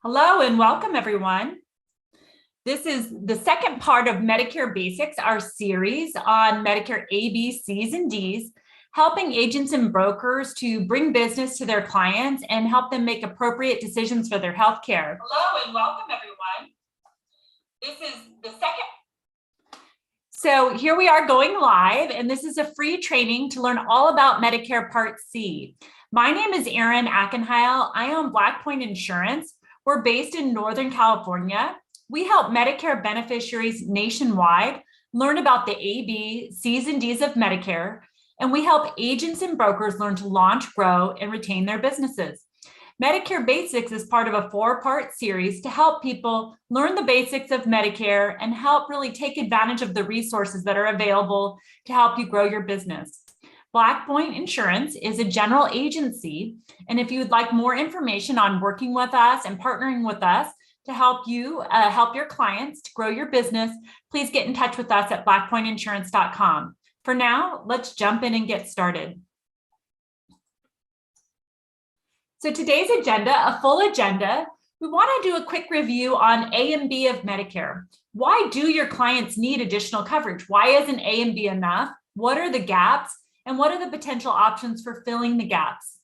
Hello and welcome, everyone. This is the second part of Medicare Basics, our series on Medicare A, B, C's, and D's, helping agents and brokers to bring business to their clients and help them make appropriate decisions for their health care. Hello and welcome, everyone. This is the second. So here we are going live, and this is a free training to learn all about Medicare Part C. My name is Erin Ackenheil. I own Black Point Insurance. We're based in Northern California. We help Medicare beneficiaries nationwide learn about the A, B, C's, and D's of Medicare, and we help agents and brokers learn to launch, grow, and retain their businesses. Medicare Basics is part of a 4-part series to help people learn the basics of Medicare and help really take advantage of the resources that are available to help you grow your business. Black Point Insurance is a general agency, and if you'd like more information on working with us and partnering with us to help you help your clients to grow your business, please get in touch with us at blackpointinsurance.com. For now, let's jump in and get started. So today's agenda, a full agenda, we want to do a quick review on A and B of Medicare. Why do your clients need additional coverage? Why isn't A and B enough? What are the gaps? And what are the potential options for filling the gaps?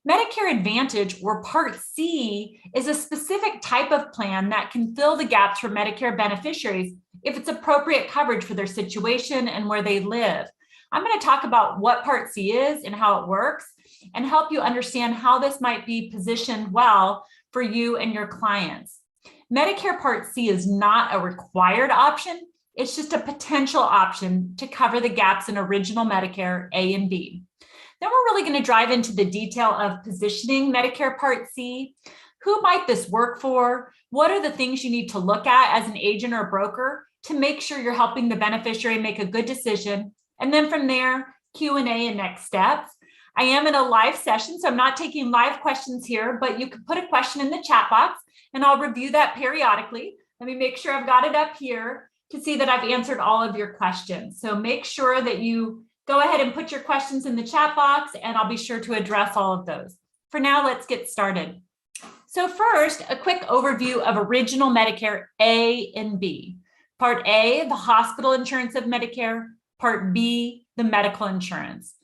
Medicare Advantage, or Part C, is a specific type of plan that can fill the gaps for Medicare beneficiaries if it's appropriate coverage for their situation and where they live. I'm going to talk about what Part C is and how it works and help you understand how this might be positioned well for you and your clients. Medicare Part C is not a required option. It's just a potential option to cover the gaps in original Medicare A and B. Then we're really going to drive into the detail of positioning Medicare Part C. Who might this work for? What are the things you need to look at as an agent or broker to make sure you're helping the beneficiary make a good decision? And then from there, Q&A and next steps. I am in a live session, so I'm not taking live questions here, but you can put a question in the chat box and I'll review that periodically. Let me make sure I've got it up here to see that I've answered all of your questions. So make sure that you go ahead and put your questions in the chat box and I'll be sure to address all of those. For now, let's get started. So first, a quick overview of original Medicare A and B. Part A, the hospital insurance of Medicare. Part B, the medical insurance.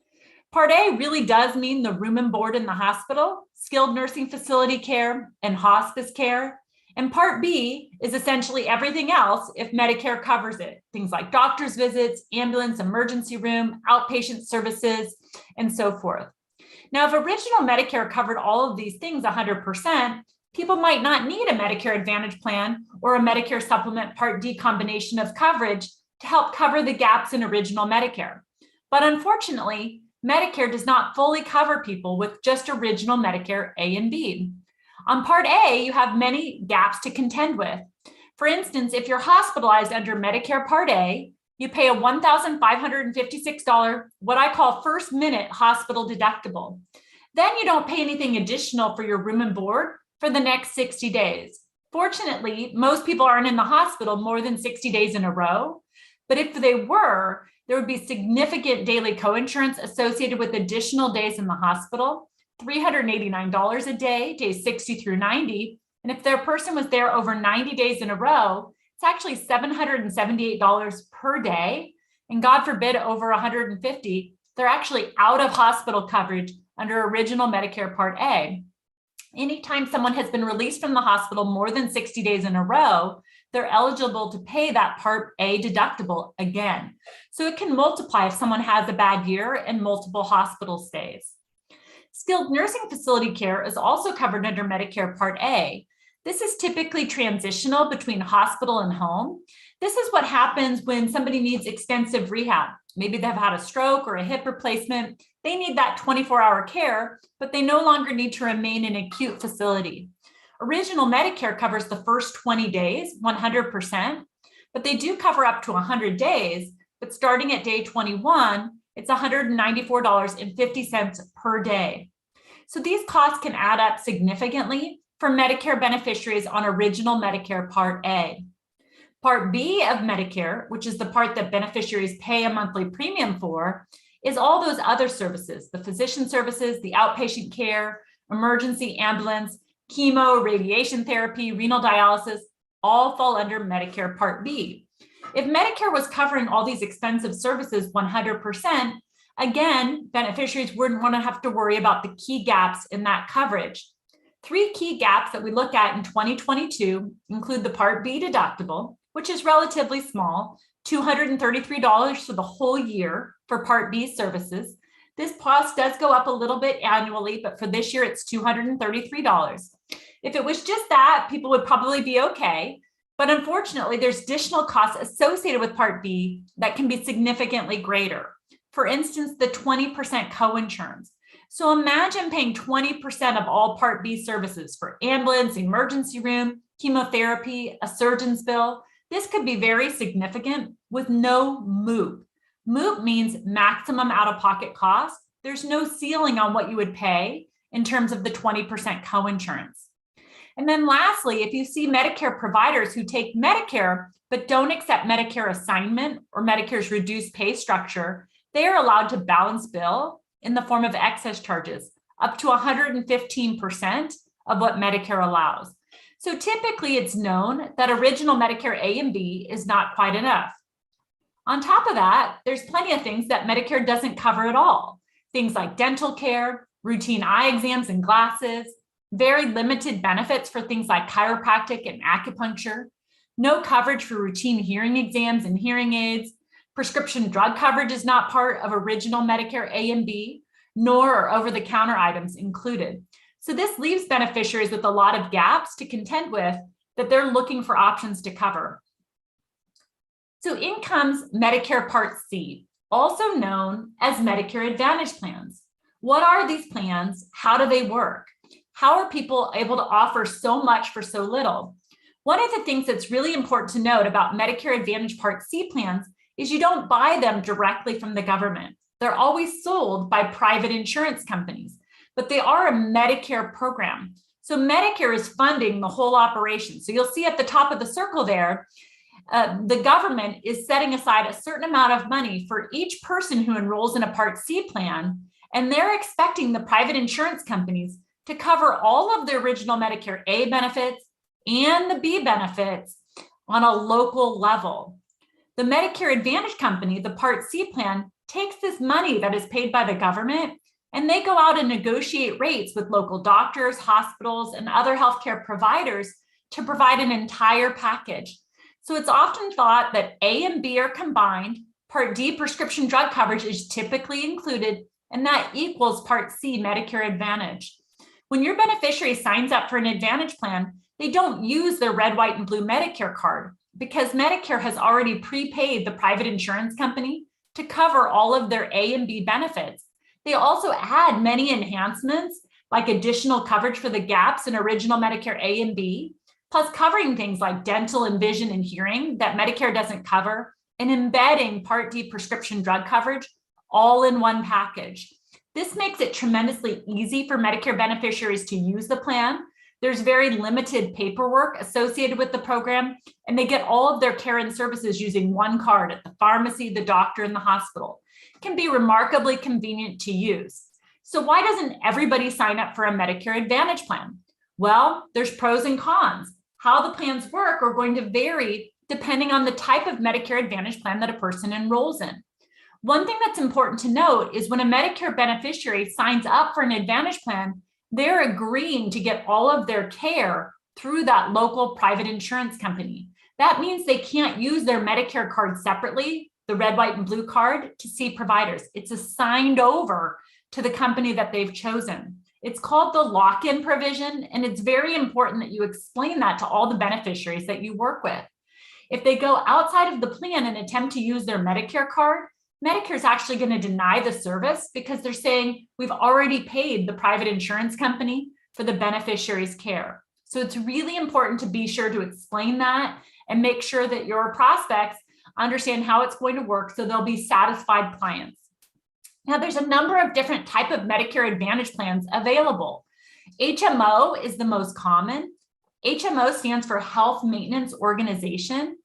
Part A really does mean the room and board in the hospital, skilled nursing facility care, and hospice care. And Part B is essentially everything else if Medicare covers it. Things like doctor's visits, ambulance, emergency room, outpatient services, and so forth. Now, if original Medicare covered all of these things 100%, people might not need a Medicare Advantage plan or a Medicare Supplement Part D combination of coverage to help cover the gaps in original Medicare. But unfortunately, Medicare does not fully cover people with just original Medicare A and B. On Part A, you have many gaps to contend with. For instance, if you're hospitalized under Medicare Part A, you pay a $1,556, what I call first minute hospital deductible. Then you don't pay anything additional for your room and board for the next 60 days. Fortunately, most people aren't in the hospital more than 60 days in a row. But if they were, there would be significant daily coinsurance associated with additional days in the hospital, $389 a day, days 60 through 90. And if their person was there over 90 days in a row, it's actually $778 per day. And God forbid, over 150, they're actually out of hospital coverage under original Medicare Part A. Anytime someone has been released from the hospital more than 60 days in a row, they're eligible to pay that Part A deductible again. So it can multiply if someone has a bad year and multiple hospital stays. Skilled nursing facility care is also covered under Medicare Part A. This is typically transitional between hospital and home. This is what happens when somebody needs extensive rehab. Maybe they've had a stroke or a hip replacement. They need that 24-hour care, but they no longer need to remain in an acute facility. Original Medicare covers the first 20 days, 100%, but they do cover up to 100 days. But starting at day 21, it's $194.50 per day. So these costs can add up significantly for Medicare beneficiaries on original Medicare Part A. Part B of Medicare, which is the part that beneficiaries pay a monthly premium for, is all those other services, the physician services, the outpatient care, emergency ambulance, Chemo, radiation therapy, renal dialysis, all fall under Medicare Part B. If Medicare was covering all these expensive services 100%, again, beneficiaries wouldn't want to have to worry about the key gaps in that coverage. 3 key gaps that we look at in 2022 include the Part B deductible, which is relatively small, $233 for the whole year for Part B services. This cost does go up a little bit annually, but for this year, it's $233. If it was just that, people would probably be okay. But unfortunately, there's additional costs associated with Part B that can be significantly greater. For instance, the 20% coinsurance. So imagine paying 20% of all Part B services for ambulance, emergency room, chemotherapy, a surgeon's bill. This could be very significant with no MOOP. MOOP means maximum out-of-pocket cost. There's no ceiling on what you would pay in terms of the 20% coinsurance. And then lastly, if you see Medicare providers who take Medicare but don't accept Medicare assignment or Medicare's reduced pay structure, they are allowed to balance bill in the form of excess charges, up to 115% of what Medicare allows. So typically it's known that original Medicare A and B is not quite enough. On top of that, there's plenty of things that Medicare doesn't cover at all. Things like dental care, routine eye exams and glasses, very limited benefits for things like chiropractic and acupuncture, no coverage for routine hearing exams and hearing aids. Prescription drug coverage is not part of original Medicare A and B, nor are over-the-counter items included. So this leaves beneficiaries with a lot of gaps to contend with that they're looking for options to cover. So in comes Medicare Part C, also known as Medicare Advantage plans. What are these plans? How do they work? How are people able to offer so much for so little? One of the things that's really important to note about Medicare Advantage Part C plans is you don't buy them directly from the government. They're always sold by private insurance companies, but they are a Medicare program. So Medicare is funding the whole operation. So you'll see at the top of the circle there, the government is setting aside a certain amount of money for each person who enrolls in a Part C plan, and they're expecting the private insurance companies to cover all of the original Medicare A benefits and the B benefits on a local level. The Medicare Advantage company, the Part C plan, takes this money that is paid by the government and they go out and negotiate rates with local doctors, hospitals, and other healthcare providers to provide an entire package. So it's often thought that A and B are combined, Part D prescription drug coverage is typically included, and that equals Part C Medicare Advantage. When your beneficiary signs up for an Advantage plan, they don't use their red, white, and blue Medicare card because Medicare has already prepaid the private insurance company to cover all of their A and B benefits. They also add many enhancements like additional coverage for the gaps in original Medicare A and B, plus covering things like dental and vision and hearing that Medicare doesn't cover, and embedding Part D prescription drug coverage all in one package. This makes it tremendously easy for Medicare beneficiaries to use the plan. There's very limited paperwork associated with the program, and they get all of their care and services using one card at the pharmacy, the doctor, and the hospital. It can be remarkably convenient to use. So why doesn't everybody sign up for a Medicare Advantage plan? Well, there's pros and cons. How the plans work are going to vary depending on the type of Medicare Advantage plan that a person enrolls in. One thing that's important to note is when a Medicare beneficiary signs up for an Advantage plan, they're agreeing to get all of their care through that local private insurance company. That means they can't use their Medicare card separately, the red, white, and blue card, to see providers. It's assigned over to the company that they've chosen. It's called the lock-in provision, and it's very important that you explain that to all the beneficiaries that you work with. If they go outside of the plan and attempt to use their Medicare card, Medicare is actually going to deny the service because they're saying we've already paid the private insurance company for the beneficiary's care. So it's really important to be sure to explain that and make sure that your prospects understand how it's going to work so they'll be satisfied clients. Now, there's a number of different types of Medicare Advantage plans available. HMO is the most common. HMO stands for Health Maintenance Organization.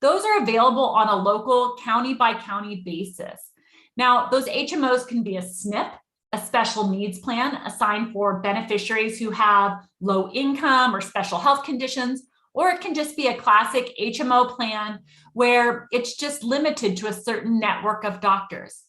Those are available on a local county by county basis. Now, those HMOs can be a SNP, a special needs plan assigned for beneficiaries who have low income or special health conditions, or it can just be a classic HMO plan where it's just limited to a certain network of doctors.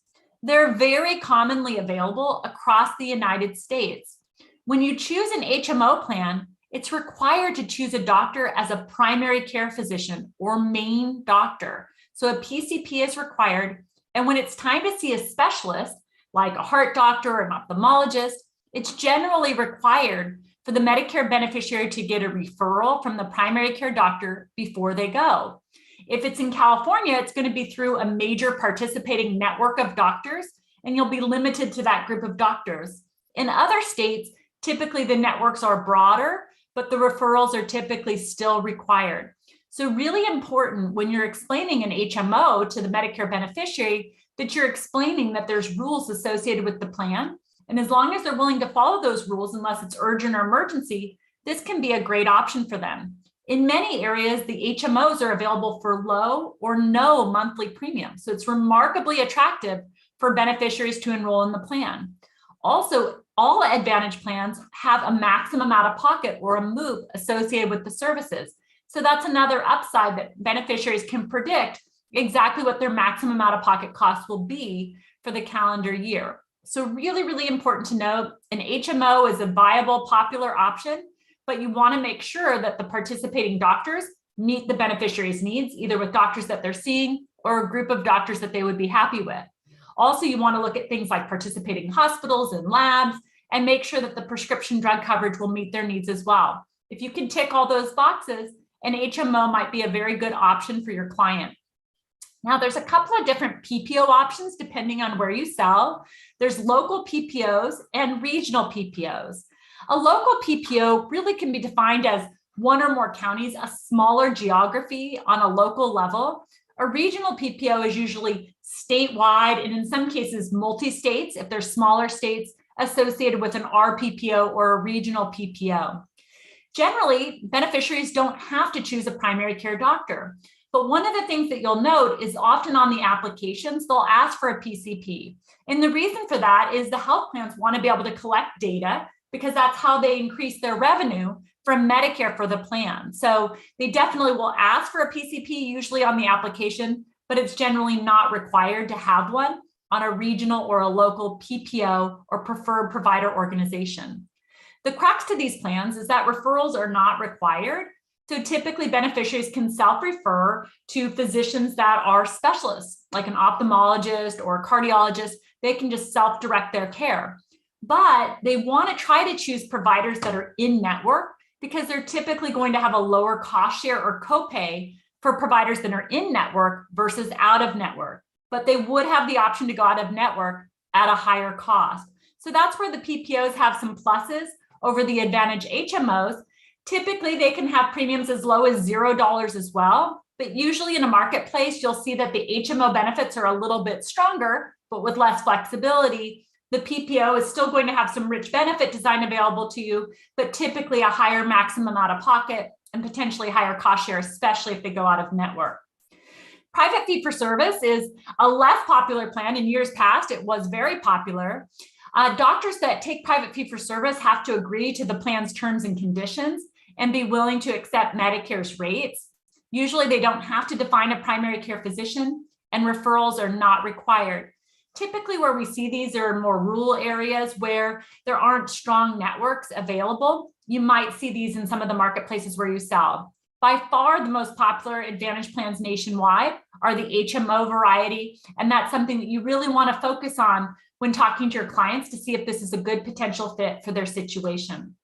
They're very commonly available across the United States. When you choose an HMO plan, it's required to choose a doctor as a primary care physician or main doctor. So a PCP is required. And when it's time to see a specialist, like a heart doctor or an ophthalmologist, it's generally required for the Medicare beneficiary to get a referral from the primary care doctor before they go. If it's in California, it's going to be through a major participating network of doctors, and you'll be limited to that group of doctors. In other states, typically the networks are broader, but the referrals are typically still required. So really important when you're explaining an HMO to the Medicare beneficiary that you're explaining that there's rules associated with the plan. And as long as they're willing to follow those rules, unless it's urgent or emergency, this can be a great option for them. In many areas, the HMOs are available for low or no monthly premium. So it's remarkably attractive for beneficiaries to enroll in the plan. Also, all Advantage plans have a maximum out of pocket or a MOOP associated with the services. So that's another upside that beneficiaries can predict exactly what their maximum out of pocket costs will be for the calendar year. So really, really important to note, an HMO is a viable, popular option, but you want to make sure that the participating doctors meet the beneficiary's needs, either with doctors that they're seeing or a group of doctors that they would be happy with. Also, you want to look at things like participating hospitals and labs and make sure that the prescription drug coverage will meet their needs as well. If you can tick all those boxes, an HMO might be a very good option for your client. Now, there's a couple of different PPO options depending on where you sell. There's local PPOs and regional PPOs. A local PPO really can be defined as one or more counties, a smaller geography on a local level. A regional PPO is usually statewide and in some cases multi-states if they're smaller states associated with an RPPO or a regional PPO. Generally, beneficiaries don't have to choose a primary care doctor. But one of the things that you'll note is often on the applications, they'll ask for a PCP. And the reason for that is the health plans want to be able to collect data because that's how they increase their revenue from Medicare for the plan. So they definitely will ask for a PCP, usually on the application, but it's generally not required to have one on a regional or a local PPO or preferred provider organization. The crux to these plans is that referrals are not required. So typically beneficiaries can self-refer to physicians that are specialists, like an ophthalmologist or a cardiologist. They can just self-direct their care. But they want to try to choose providers that are in-network because they're typically going to have a lower cost share or copay for providers that are in-network versus out-of-network. But they would have the option to go out-of-network at a higher cost. So that's where the PPOs have some pluses over the Advantage HMOs. Typically, they can have premiums as low as $0 as well, but usually in a marketplace, you'll see that the HMO benefits are a little bit stronger, but with less flexibility. The PPO is still going to have some rich benefit design available to you, but typically a higher maximum out of pocket and potentially higher cost share, especially if they go out of network. Private fee-for-service is a less popular plan. In years past, it was very popular. Doctors that take private fee-for-service have to agree to the plan's terms and conditions and be willing to accept Medicare's rates. Usually they don't have to define a primary care physician and referrals are not required. Typically where we see these are more rural areas where there aren't strong networks available. You might see these in some of the marketplaces where you sell. By far, the most popular Advantage plans nationwide are the HMO variety, and that's something that you really want to focus on when talking to your clients to see if this is a good potential fit for their situation.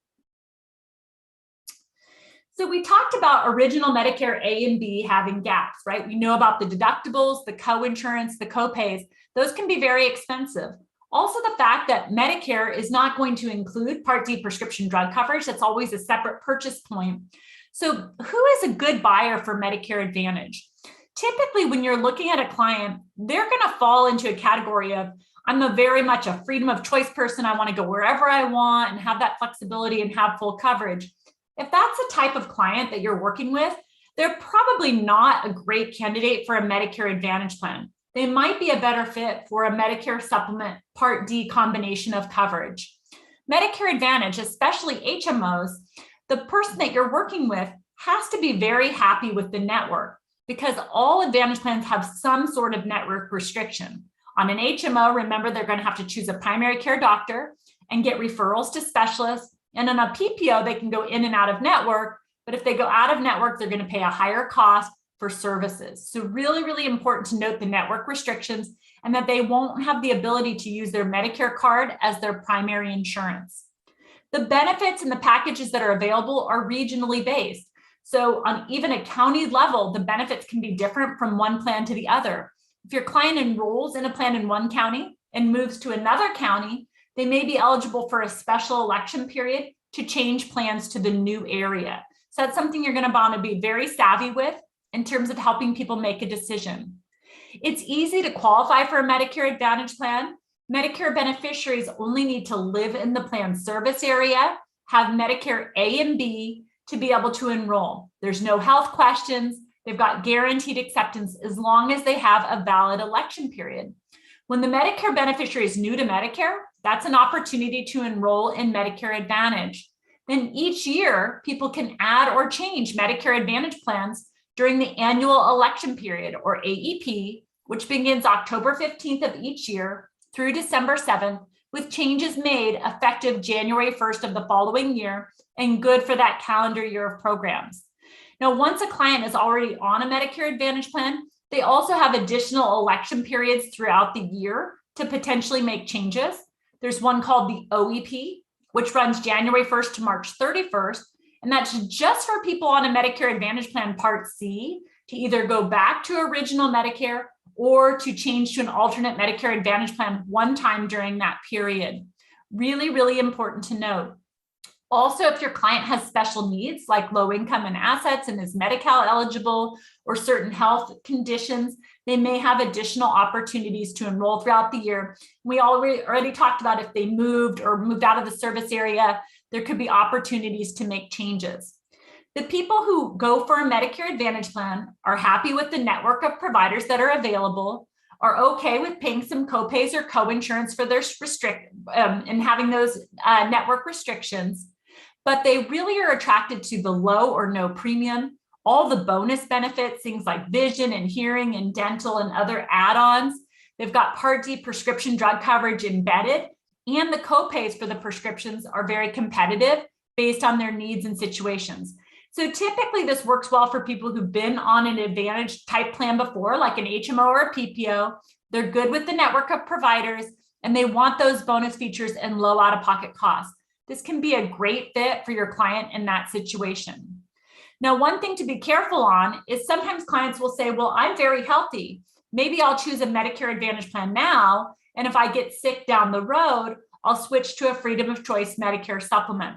So we talked about original Medicare A and B having gaps, right? We know about the deductibles, the co-insurance, the co-pays. Those can be very expensive. Also, the fact that Medicare is not going to include Part D prescription drug coverage. That's always a separate purchase point. So who is a good buyer for Medicare Advantage? Typically, when you're looking at a client, they're going to fall into a category of, I'm very much a freedom of choice person. I want to go wherever I want and have that flexibility and have full coverage. If that's the type of client that you're working with, they're probably not a great candidate for a Medicare Advantage plan. they might be a better fit for a Medicare Supplement Part D combination of coverage. Medicare Advantage, especially HMOs, the person that you're working with has to be very happy with the network, because all Advantage plans have some sort of network restriction. On an HMO, remember, they're going to have to choose a primary care doctor and get referrals to specialists. And on a PPO, they can go in and out of network, but if they go out of network, they're going to pay a higher cost for services. So really, really important to note the network restrictions and that they won't have the ability to use their Medicare card as their primary insurance. The benefits and the packages that are available are regionally based. So on even a county level, the benefits can be different from one plan to the other. If your client enrolls in a plan in one county and moves to another county, they may be eligible for a special election period to change plans to the new area. So that's something you're going to want to be very savvy with in terms of helping people make a decision. It's easy to qualify for a Medicare Advantage plan. Medicare beneficiaries only need to live in the plan service area, have Medicare A and B to be able to enroll. There's no health questions. They've got guaranteed acceptance as long as they have a valid election period. When the Medicare beneficiary is new to Medicare, that's an opportunity to enroll in Medicare Advantage. Then each year, people can add or change Medicare Advantage plans during the annual election period, or AEP, which begins October 15th of each year through December 7th, with changes made effective January 1st of the following year and good for that calendar year of programs. Now, once a client is already on a Medicare Advantage plan, they also have additional election periods throughout the year to potentially make changes. There's one called the OEP, which runs January 1st to March 31st, and that's just for people on a Medicare Advantage plan Part C to either go back to original Medicare or to change to an alternate Medicare Advantage plan one time during that period. Really, really important to note. Also, if your client has special needs like low income and assets and is Medi-Cal eligible or certain health conditions, they may have additional opportunities to enroll throughout the year. We already talked about if they moved out of the service area, there could be opportunities to make changes. The people who go for a Medicare Advantage plan are happy with the network of providers that are available, are okay with paying some copays or co-insurance for their and having those network restrictions, but they really are attracted to the low or no premium, all the bonus benefits, things like vision and hearing and dental and other add-ons. They've got Part D prescription drug coverage embedded, and the copays for the prescriptions are very competitive based on their needs and situations. So typically this works well for people who've been on an Advantage type plan before, like an HMO or a PPO. They're good with the network of providers and they want those bonus features and low out-of-pocket costs. This can be a great fit for your client in that situation. Now, one thing to be careful on is sometimes clients will say, well, I'm very healthy. Maybe I'll choose a Medicare Advantage plan now, and if I get sick down the road, I'll switch to a freedom of choice Medicare supplement.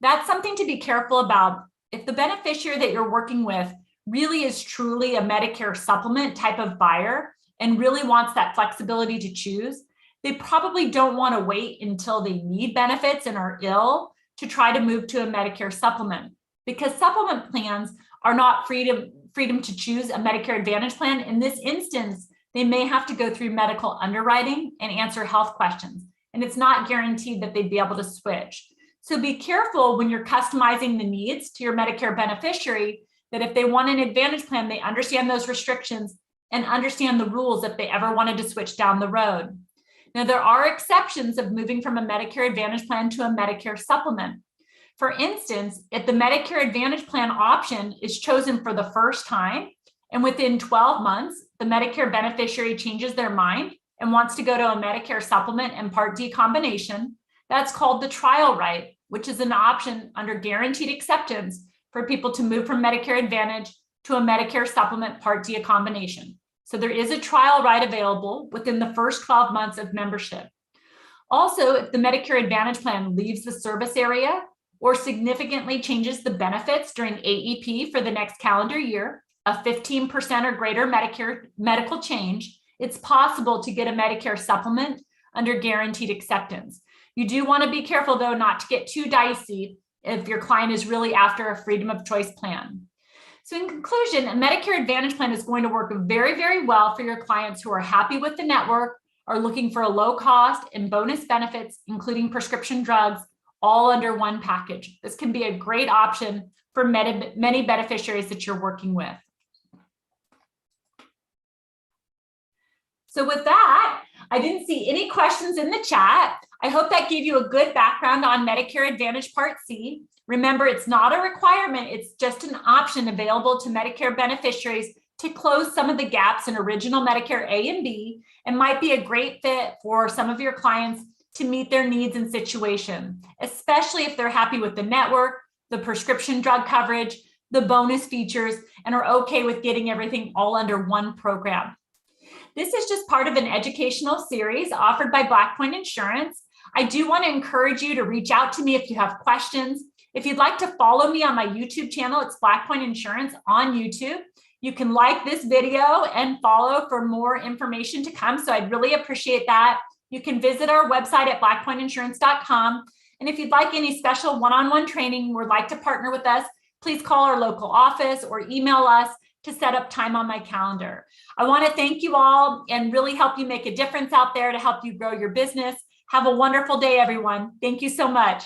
That's something to be careful about. If the beneficiary that you're working with really is truly a Medicare supplement type of buyer and really wants that flexibility to choose, they probably don't want to wait until they need benefits and are ill to try to move to a Medicare supplement, because supplement plans are not freedom to choose a Medicare Advantage plan. In this instance, they may have to go through medical underwriting and answer health questions, and it's not guaranteed that they'd be able to switch. So be careful when you're customizing the needs to your Medicare beneficiary, that if they want an Advantage plan, they understand those restrictions and understand the rules if they ever wanted to switch down the road. Now, there are exceptions of moving from a Medicare Advantage plan to a Medicare supplement. For instance, if the Medicare Advantage plan option is chosen for the first time, and within 12 months, the Medicare beneficiary changes their mind and wants to go to a Medicare supplement and Part D combination, that's called the trial right, which is an option under guaranteed acceptance for people to move from Medicare Advantage to a Medicare supplement Part D combination. So there is a trial right available within the first 12 months of membership. Also, if the Medicare Advantage plan leaves the service area or significantly changes the benefits during AEP for the next calendar year, a 15% or greater Medicare medical change, it's possible to get a Medicare supplement under guaranteed acceptance. You do want to be careful, though, not to get too dicey if your client is really after a freedom of choice plan. So in conclusion, a Medicare Advantage plan is going to work very, very well for your clients who are happy with the network, are looking for a low cost and bonus benefits, including prescription drugs, all under one package. This can be a great option for many beneficiaries that you're working with. So with that, I didn't see any questions in the chat. I hope that gave you a good background on Medicare Advantage Part C. Remember, it's not a requirement, it's just an option available to Medicare beneficiaries to close some of the gaps in original Medicare A and B, and might be a great fit for some of your clients to meet their needs and situation, especially if they're happy with the network, the prescription drug coverage, the bonus features, and are okay with getting everything all under one program. This is just part of an educational series offered by Blackpoint Insurance. I do want to encourage you to reach out to me if you have questions. If you'd like to follow me on my YouTube channel, it's Blackpoint Insurance on YouTube. You can like this video and follow for more information to come. So I'd really appreciate that. You can visit our website at blackpointinsurance.com. And if you'd like any special one-on-one training or would like to partner with us, please call our local office or email us to set up time on my calendar. I want to thank you all and really help you make a difference out there to help you grow your business. Have a wonderful day, everyone. Thank you so much.